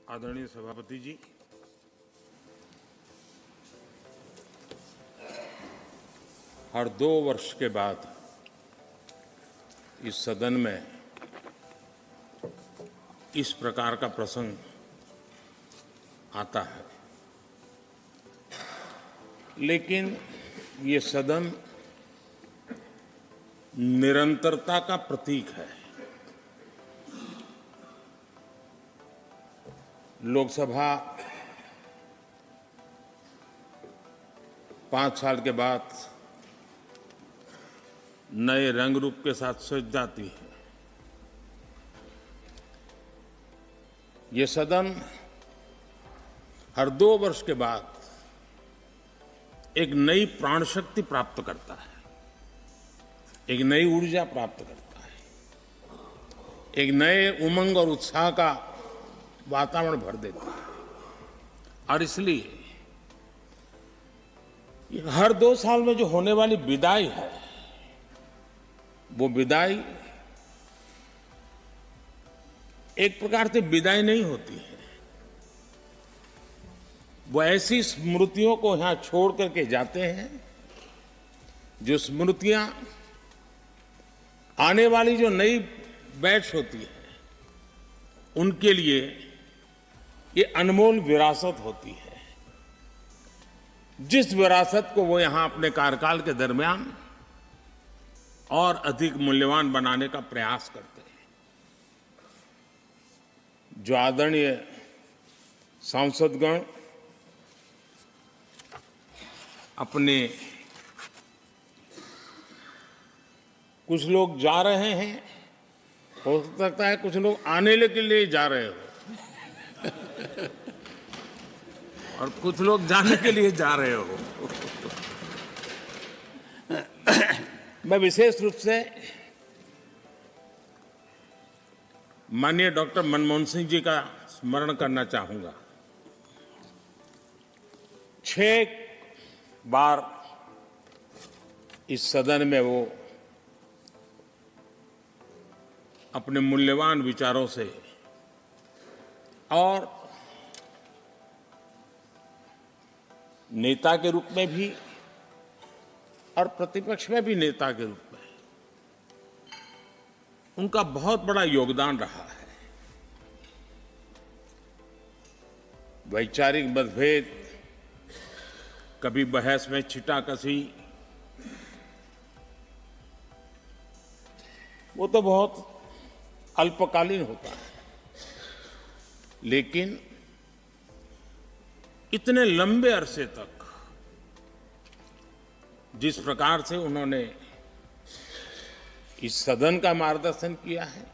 आदरणीय सभापति जी, हर 2 वर्ष के बाद इस सदन में इस प्रकार का प्रसंग आता है, लेकिन ये सदन निरंतरता का प्रतीक है। लोकसभा 5 साल के बाद नए रंग रूप के साथ सज जाती है। ये सदन हर 2 वर्ष के बाद एक नई प्राण शक्ति प्राप्त करता है, एक नई ऊर्जा प्राप्त करता है, एक नए उमंग और उत्साह का वातावरण भर देता है। और इसलिए हर 2 साल में जो होने वाली विदाई है, वो विदाई एक प्रकार से विदाई नहीं होती है। वो ऐसी स्मृतियों को यहां छोड़ करके जाते हैं, जो स्मृतियां आने वाली जो नई बैच होती है, उनके लिए ये अनमोल विरासत होती है। जिस विरासत को वो यहां अपने कार्यकाल के दरमियान और अधिक मूल्यवान बनाने का प्रयास करते हैं। जो आदरणीय सांसदगण अपने कुछ लोग जा रहे हैं, हो सकता है कुछ लोग आने के लिए जा रहे हो और कुछ लोग जाने के लिए जा रहे हो। मैं विशेष रूप से माननीय डॉक्टर मनमोहन सिंह जी का स्मरण करना चाहूंगा। 6 बार इस सदन में वो अपने मूल्यवान विचारों से और नेता के रूप में भी और प्रतिपक्ष में भी नेता के रूप में उनका बहुत बड़ा योगदान रहा है। वैचारिक मतभेद, कभी बहस में छिटाकशी, वो तो बहुत अल्पकालीन होता है, लेकिन इतने लंबे अरसे तक जिस प्रकार से उन्होंने इस सदन का मार्गदर्शन किया है,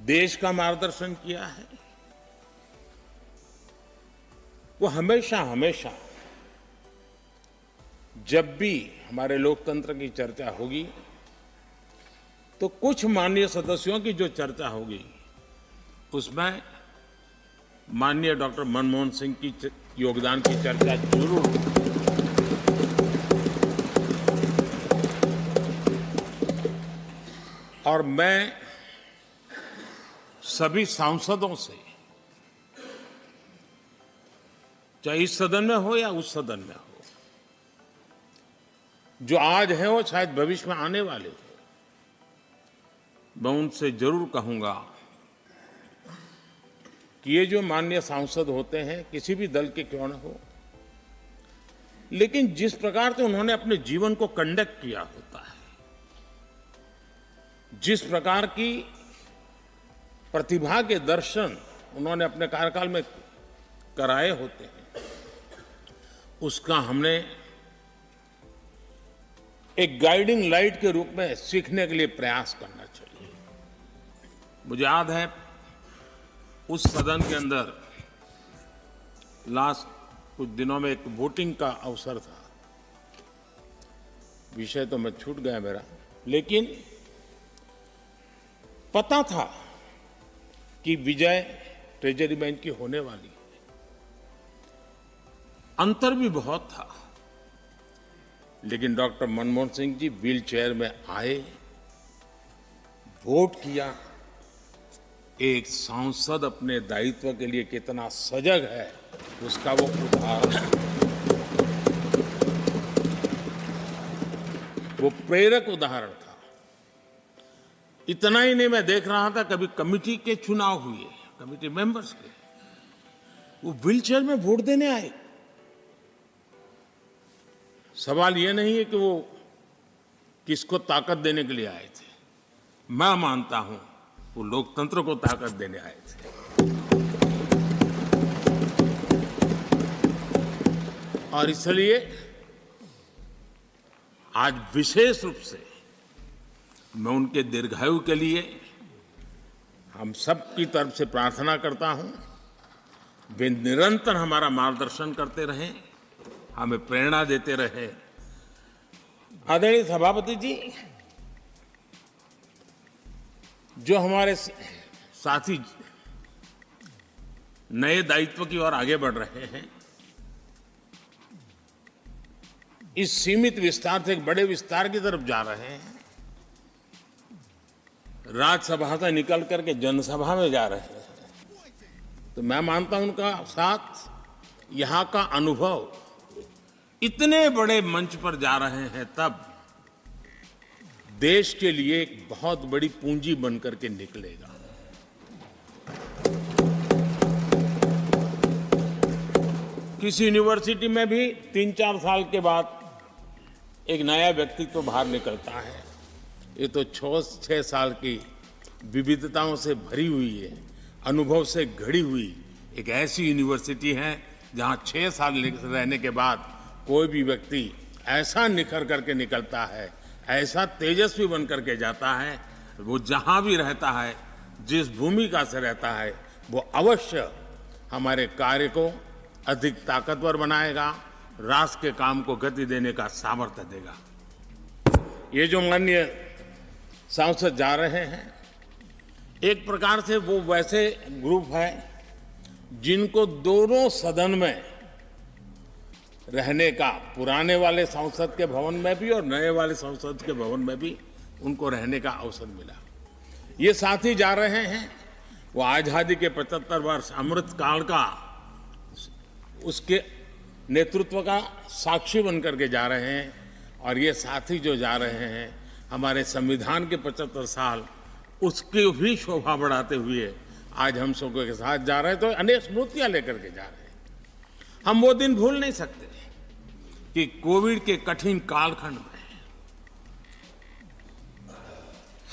देश का मार्गदर्शन किया है, वो हमेशा हमेशा जब भी हमारे लोकतंत्र की चर्चा होगी, तो कुछ माननीय सदस्यों की जो चर्चा होगी, उसमें माननीय डॉक्टर मनमोहन सिंह की योगदान की चर्चा जरूर होगी। और मैं सभी सांसदों से, चाहे इस सदन में हो या उस सदन में हो, जो आज है वो शायद भविष्य में आने वाले हो, मैं उनसे जरूर कहूंगा कि ये जो माननीय सांसद होते हैं, किसी भी दल के क्यों न हो, लेकिन जिस प्रकार से उन्होंने अपने जीवन को कंडक्ट किया होता है, जिस प्रकार की प्रतिभा के दर्शन उन्होंने अपने कार्यकाल में कराए होते हैं, उसका हमने एक गाइडिंग लाइट के रूप में सीखने के लिए प्रयास करना चाहिए। मुझे याद है उस सदन के अंदर लास्ट कुछ दिनों में एक वोटिंग का अवसर था, विषय तो मैं छूट गया मेरा, लेकिन पता था कि विजय ट्रेजरी बैंक की होने वाली है। अंतर भी बहुत था, लेकिन doctor Manmohan Singh ji wheel chair में आए, वोट किया एक सांसद अपने दायित्व के लिए कितना सजग है, उसका वो उदाहरण है। वो प्रेरक उदाहरण था। इतना ही नहीं, मैं देख रहा था कभी कमेटी के चुनाव हुए, कमेटी मेंबर्स के, वो व्हीलचेयर में वोट देने आए। सवाल ये नहीं है कि वो किसको ताकत देने के लिए आए थे। मैं मानता हूं वो लोकतंत्र को ताकत देने आए थे। और इसलिए आज विशेष रूप से मैं उनके दीर्घायु के लिए हम सब की तरफ से प्रार्थना करता हूं। वे निरंतर हमारा मार्गदर्शन करते रहें, हमें प्रेरणा देते रहें। आदरणीय सभापति जी, जो हमारे साथी नए दायित्व की ओर आगे बढ़ रहे हैं, इस सीमित विस्तार से एक बड़े विस्तार की तरफ जा रहे हैं, राज्यसभा से निकल करके जनसभा में जा रहे हैं, तो मैं मानता हूं उनका साथ, यहां का अनुभव, इतने बड़े मंच पर जा रहे हैं, तब देश के लिए एक बहुत बड़ी पूंजी बनकर के निकलेगा। किसी यूनिवर्सिटी में भी 3-4 साल के बाद एक नया व्यक्तित्व बाहर निकलता है। ये तो 6 साल की विविधताओं से भरी हुई है, अनुभव से घड़ी हुई एक ऐसी यूनिवर्सिटी है जहां 6 साल रहने के बाद कोई भी व्यक्ति ऐसा निखर करके निकलता है, ऐसा तेजस्वी बन करके जाता है, वो जहां भी रहता है, जिस भूमिका से रहता है, वो अवश्य हमारे कार्य को अधिक ताकतवर बनाएगा, राष्ट्र के काम को गति देने का सामर्थ्य देगा। ये जो माननीय सांसद जा रहे हैं, एक प्रकार से वो वैसे ग्रुप है जिनको दोनों सदन में रहने का, पुराने वाले संसद के भवन में भी और नए वाले संसद के भवन में भी उनको रहने का अवसर मिला। ये साथी जा रहे हैं, वो आजादी के 75 वर्ष अमृत काल का, उसके नेतृत्व का साक्षी बनकर के जा रहे हैं। और ये साथी जो जा रहे हैं, हमारे संविधान के 75 साल, उसकी भी शोभा बढ़ाते हुए आज हम सबके के साथ जा रहे हैं, तो अनेक स्मृतियां लेकर के जा रहे हैं। हम वो दिन भूल नहीं सकते कि कोविड के कठिन कालखंड में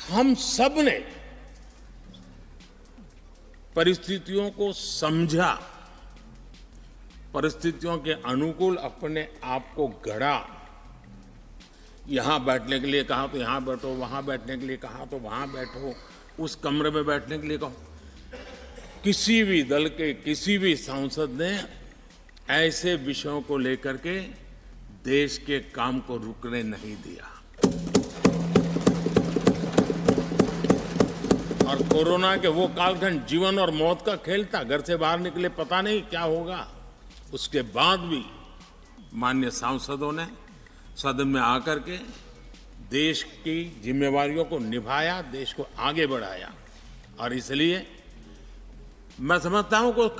हम सब ने परिस्थितियों को समझा, परिस्थितियों के अनुकूल अपने आप को गढ़ा। यहां बैठने के लिए कहा तो यहां बैठो, वहां बैठने के लिए कहा तो वहां बैठो, उस कमरे में बैठने के लिए कहो। किसी भी दल के किसी भी सांसद ने ऐसे विषयों को लेकर के देश के काम को रुकने नहीं दिया। और कोरोना के वो कालखंड जीवन और मौत का खेल था, घर से बाहर निकले पता नहीं क्या होगा। उसके बाद भी माननीय सांसदों ने सदन में आकर के देश की जिम्मेवारियों को निभाया, देश को आगे बढ़ाया। और इसलिए मैं समझता हूं कि उस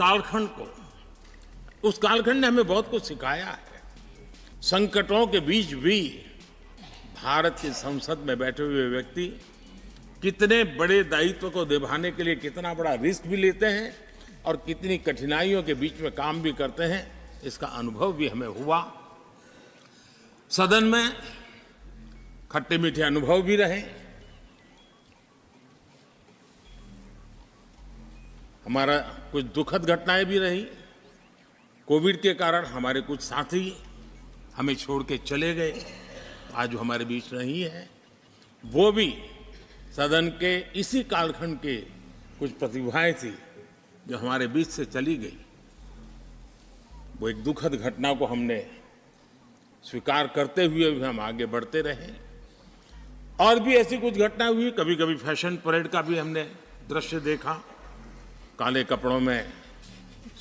कालखंड ने हमें बहुत कुछ सिखाया है। संकटों के बीच भी भारत की संसद में बैठे हुए व्यक्ति कितने बड़े दायित्व को निभाने के लिए कितना बड़ा रिस्क भी लेते हैं और कितनी कठिनाइयों के बीच में काम भी करते हैं, इसका अनुभव भी हमें हुआ। सदन में खट्टे मीठे अनुभव भी रहे। हमारा कुछ दुखद घटनाएं भी रही। कोविड के कारण हमारे कुछ साथी हमें छोड़ के चले गए, आज वो हमारे बीच नहीं है। वो भी सदन के इसी कालखंड के कुछ प्रतिभाएं थी जो हमारे बीच से चली गई। वो एक दुखद घटना को हमने स्वीकार करते हुए भी हम आगे बढ़ते रहे। और भी ऐसी कुछ घटना हुई, कभी कभी फैशन परेड का भी हमने दृश्य देखा। काले कपड़ों में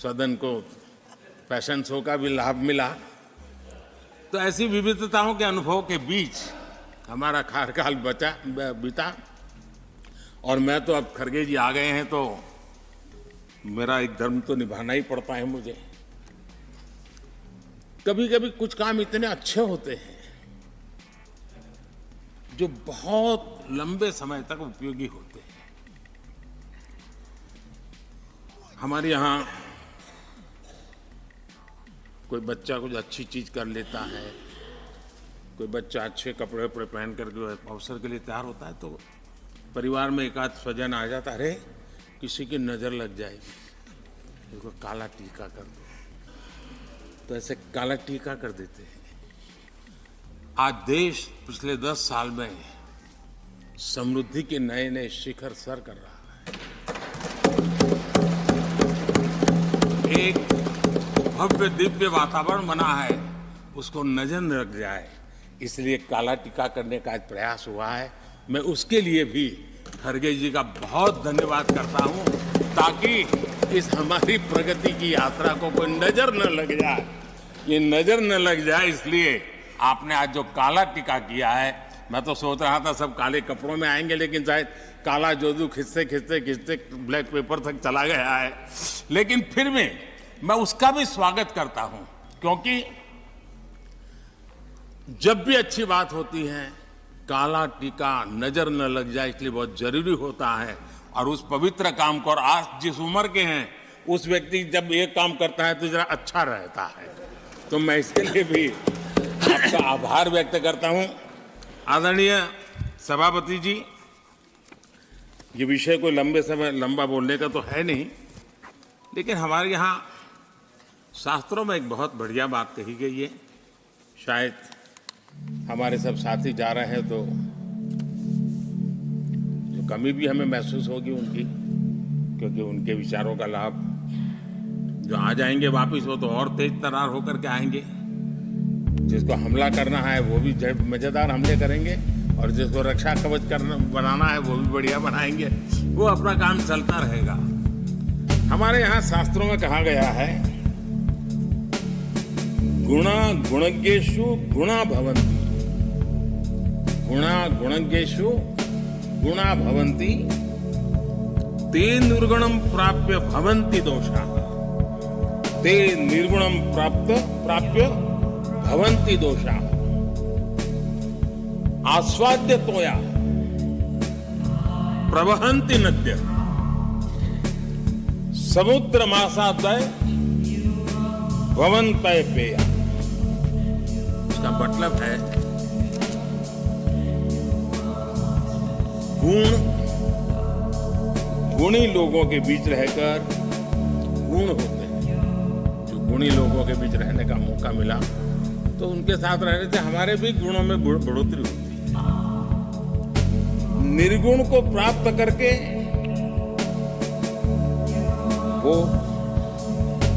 सदन को फैशन शो का भी लाभ मिला। तो ऐसी विविधताओं के अनुभव के बीच हमारा कार्यकाल बीता। और मैं तो अब खरगे जी आ गए हैं तो मेरा एक धर्म तो निभाना ही पड़ता है मुझे। कभी कभी कुछ काम इतने अच्छे होते हैं जो बहुत लंबे समय तक उपयोगी होते हैं। हमारे यहाँ कोई बच्चा कुछ अच्छी चीज कर लेता है, कोई बच्चा अच्छे कपड़े वपड़े पहन करके अवसर के लिए तैयार होता है तो परिवार में एक आध स्वजन आ जाता, अरे किसी की नजर लग जाएगी, इसको काला टीका कर दो, तो ऐसे काला टीका कर देते हैं। आज देश पिछले 10 साल में समृद्धि के नए नए शिखर सर कर रहा है। एक भव्य दिव्य वातावरण बना है, उसको नजर न लग जाए इसलिए काला टीका करने का आज प्रयास हुआ है। मैं उसके लिए भी खरगे जी का बहुत धन्यवाद करता हूं, ताकि इस हमारी प्रगति की यात्रा को कोई नजर न लग जाए। ये नजर न लग जाए इसलिए आपने आज जो काला टीका किया है, मैं तो सोच रहा था सब काले कपड़ों में आएंगे, लेकिन शायद काला जोदू खिंचते खिंचते खिंचते ब्लैक पेपर तक चला गया है। लेकिन फिर भी मैं उसका भी स्वागत करता हूं, क्योंकि जब भी अच्छी बात होती है काला टीका नजर न लग जाए इसलिए बहुत जरूरी होता है। और उस पवित्र काम को, और आज जिस उम्र के हैं उस व्यक्ति जब ये काम करता है तो जरा अच्छा रहता है। तो मैं इसके लिए भी आपका आभार व्यक्त करता हूं। आदरणीय सभापति जी, ये विषय कोई लंबा बोलने का तो है नहीं, लेकिन हमारे यहाँ शास्त्रों में एक बहुत बढ़िया बात कही गई है। शायद हमारे सब साथी जा रहे हैं तो जो कमी भी हमें महसूस होगी उनकी, क्योंकि उनके विचारों का लाभ जो आ जाएंगे वापिस वो तो और तेज तर्रार होकर के आएंगे। जिसको हमला करना है वो भी मजेदार हमले करेंगे, और जिसको रक्षा कवच बनाना है वो भी बढ़िया बनाएंगे। वो अपना काम चलता रहेगा। हमारे यहाँ शास्त्रों में कहा गया है, गुणा गुणज्ञेषु गुणा भवन्ति, गुणा गुणज्ञेषु गुणा भवन्ति, ते निर्गुणम प्राप्य भवन्ति दोषा, ते निर्गुणम प्राप्य भवन्ति दोषा। आस्वाद्य तोया प्रवहन्ति नद्य, समुद्र मासादय भवन्तय पेया। इसका मतलब है गुणी लोगों के बीच रहकर गुण होते हैं। जो गुणी लोगों के बीच रहने का मौका मिला तो उनके साथ रहने से हमारे भी गुणों में बढ़ोतरी होती है। निर्गुण को प्राप्त करके वो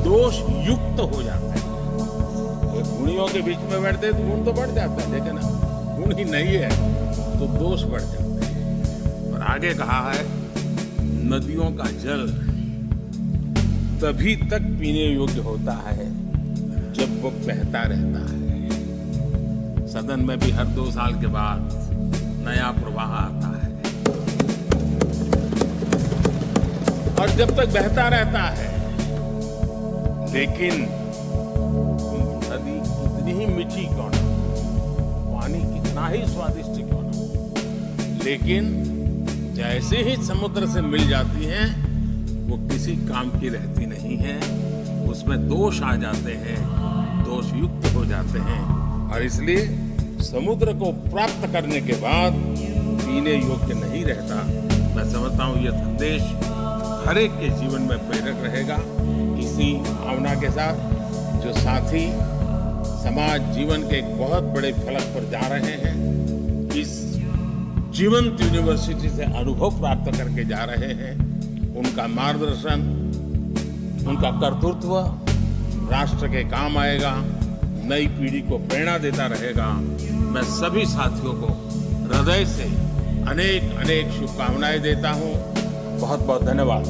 दोष युक्त हो जाते हैं। गुणियों के बीच में बैठते तो गुण तो बढ़ जाता है, लेकिन गुण ही नहीं है तो दोष बढ़ जाते हैं। और आगे कहा है, नदियों का जल तभी तक पीने योग्य होता है जब वो बहता रहता है। सदन में भी हर 2 साल के बाद नया प्रवाह आता है, और जब तक बहता रहता है, लेकिन नदी कितनी ही मीठी क्यों ना, पानी कितना ही स्वादिष्ट क्यों ना, लेकिन जैसे ही समुद्र से मिल जाती है वो किसी काम की रहती नहीं है। उसमें दोष आ जाते हैं, दोष युक्त हो जाते हैं, और इसलिए समुद्र को प्राप्त करने के बाद पीने योग्य नहीं रहता। मैं समझता हूँ ये संदेश हर एक के जीवन में प्रेरक रहेगा। इसी भावना के साथ जो साथी समाज जीवन के एक बहुत बड़े फलक पर जा रहे हैं, इस जीवंत यूनिवर्सिटी से अनुभव प्राप्त करके जा रहे हैं, उनका मार्गदर्शन, उनका कर्तृत्व राष्ट्र के काम आएगा, नई पीढ़ी को प्रेरणा देता रहेगा। मैं सभी साथियों को हृदय से अनेक अनेक शुभकामनाएं देता हूं। बहुत बहुत धन्यवाद।